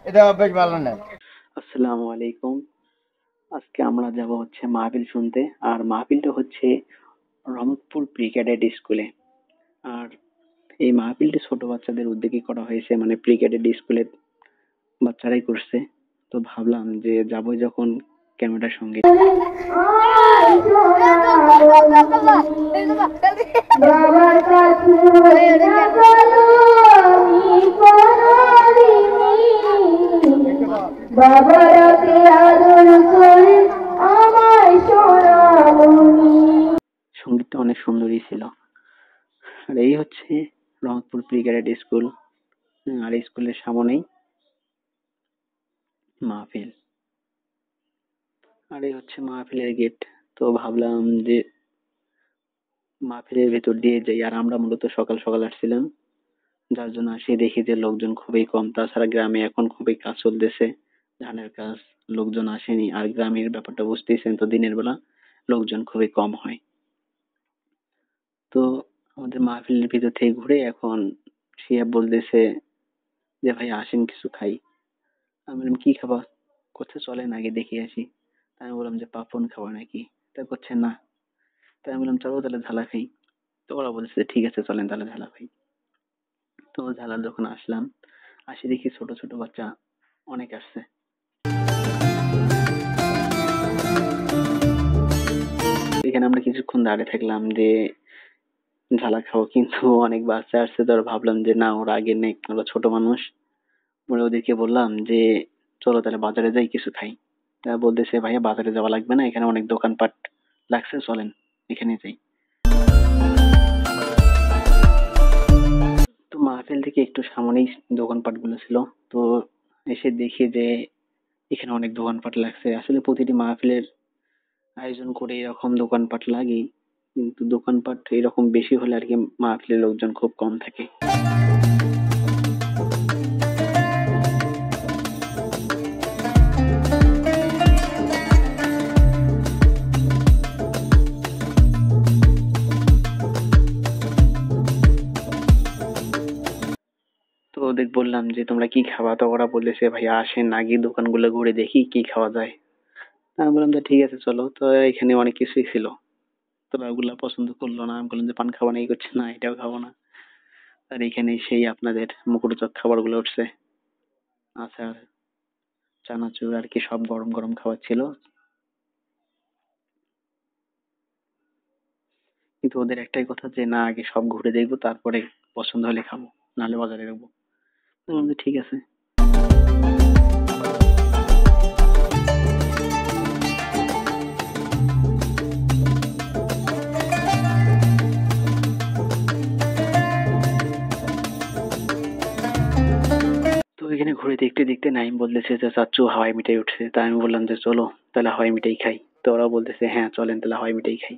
এটা বেশ ভালো না। আসসালামু আলাইকুম। আজকে আমরা যাব হচ্ছে মাহফিল শুনতে। আর মাহফিলটা হচ্ছে রহমতপুর প্রি ক্যাডেট স্কুলে। আর এই মাহফিলটি ছোট বাচ্চাদের উদ্যোগে করা হয়েছে, মানে প্রি ক্যাডেট স্কুলের বাচ্চারাই করছে। তো ভাবলাম যে যাবই যখন, ক্যামেরার সঙ্গে। বাবার কাছে না বলো আমি কোনদিনই বাবারাকে আদর করে আমায় শোনাবনি। সঙ্গীতটা অনেক সুন্দরই ছিল। আর এই হচ্ছে রহমতপুর প্রি ক্যাডেট স্কুল। আর এই স্কুলের সামনেই মাহফিল। আর এই হচ্ছে মাহফিলের গেট। তো ভাবলাম যে মাহফিলের ভেতর দিয়ে যাই। আর আমরা মূলত সকাল সকাল আসছিলাম, যার জন্য আসি দেখি যে লোকজন খুবই কম। তাছাড়া গ্রামে এখন খুবই কাজ চলতেছে, ধানের কাজ, লোকজন আসেনি। আর গ্রামের ব্যাপারটা বুঝতেইছেন তো, দিনের বেলা লোকজন খুবই কম হয়। তো আমাদের মাহফিলের ভিতর থেকে ঘুরে এখন শিয়া বলতেছে যে ভাই আসেন কিছু খাই। আমি বললাম কি খাবা? করছে চলেন আগে দেখে আসি। তাই আমি বললাম যে পাপন খাবা নাকি? তা করছে না। তাই আমি বললাম চলো তাহলে ঝালা খাই। তো ওরা বলছে ঠিক আছে চলেন তাহলে ঝালা খাই। তো ঝালার যখন আসলাম, আসি দেখি ছোট ছোট বাচ্চা অনেক আসছে। এখানে আমরা কিছুক্ষণ দাঁড়িয়ে থাকলাম যে ঝালা খাবো, কিন্তু অনেক বাচ্চা আসছে। তো ভাবলাম যে না, ওরা আগে নেই, ওরা ছোট মানুষ। পরে ওদেরকে বললাম যে চলো তাহলে বাজারে যাই কিছু খাই। তা বলতেছে ভাইয়া বাজারে যাওয়া লাগবে না, এখানে অনেক দোকানপাট লাগছে, চলেন এখানে যাই। তো মাহফিল থেকে একটু সামনেই দোকানপাট গুলো ছিল। তো এসে দেখি যে এখানে অনেক দোকানপাট লাগছে। আসলে প্রতিটি মাহফিলের আয়োজন করে এরকম দোকানপাট লাগে, কিন্তু দোকানপাট এরকম বেশি হলে আর কি মাহফিলের লোকজন খুব কম থাকে। তো ওদের বললাম যে তোমরা কি খাবা? তো ওরা বলেছে ভাইয়া আসেন আগে দোকানগুলো ঘুরে দেখি কি খাওয়া যায়। আমি বললাম যে ঠিক আছে চলো। তো এখানে অনেক কিছুই ছিল, তো ওগুলা পছন্দ করলো না। আমি বললাম যে পান খাবো না, এই করছে না এটাও খাবো না। আর এখানে সেই আপনাদের মুখরোচক খাবার গুলো উঠছে, আচার, চানাচুর আর কি, সব গরম গরম খাবার ছিল। কিন্তু ওদের একটাই কথা যে না, আগে সব ঘুরে দেখবো তারপরে পছন্দ হলে খাবো, নাহলে বাজারে রাখবো। আমি বললাম যে ঠিক আছে। তো এখানে ঘুরে দেখতে দেখতে নাইম বলতেছে যে চাচ্চু হাওয়াই মিঠাই উঠছে। তাই আমি বললাম যে চলো তাহলে হাওয়াই মিঠাই খাই। তো ওরা বলতেছে হ্যাঁ চলেন তাহলে হাওয়াই মিঠাই খাই।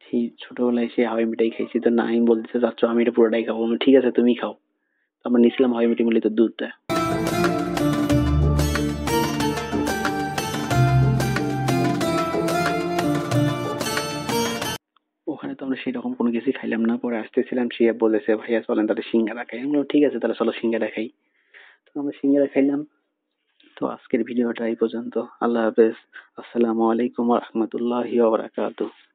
সেই ছোটবেলায় সে হাওয়াই মিঠাই খাইছি। তো নাইম বলতেছে চাচ্চু আমি এটা পুরোটাই খাবো। আমি বললাম, ঠিক আছে তুমি খাও। তো আমরা নিছিলাম হাওয়াই মিঠাই মিলে তো দুধটা। ওখানে তো আমরা সেরকম কোনো কিছুই খাইলাম না। পরে আসতেছিলাম, সে বলেছে ভাইয়া চলেন তাহলে সিঙ্গারা খাই। আমি বললাম ঠিক আছে তাহলে চলো সিঙ্গারা খাই। তো আমরা সিঙ্গারা খাইলাম। তো আজকের ভিডিওটা এই পর্যন্ত। আল্লাহ হাফেজ। আসসালামু আলাইকুম ওয়া রাহমাতুল্লাহি ওয়া বারাকাতুহু।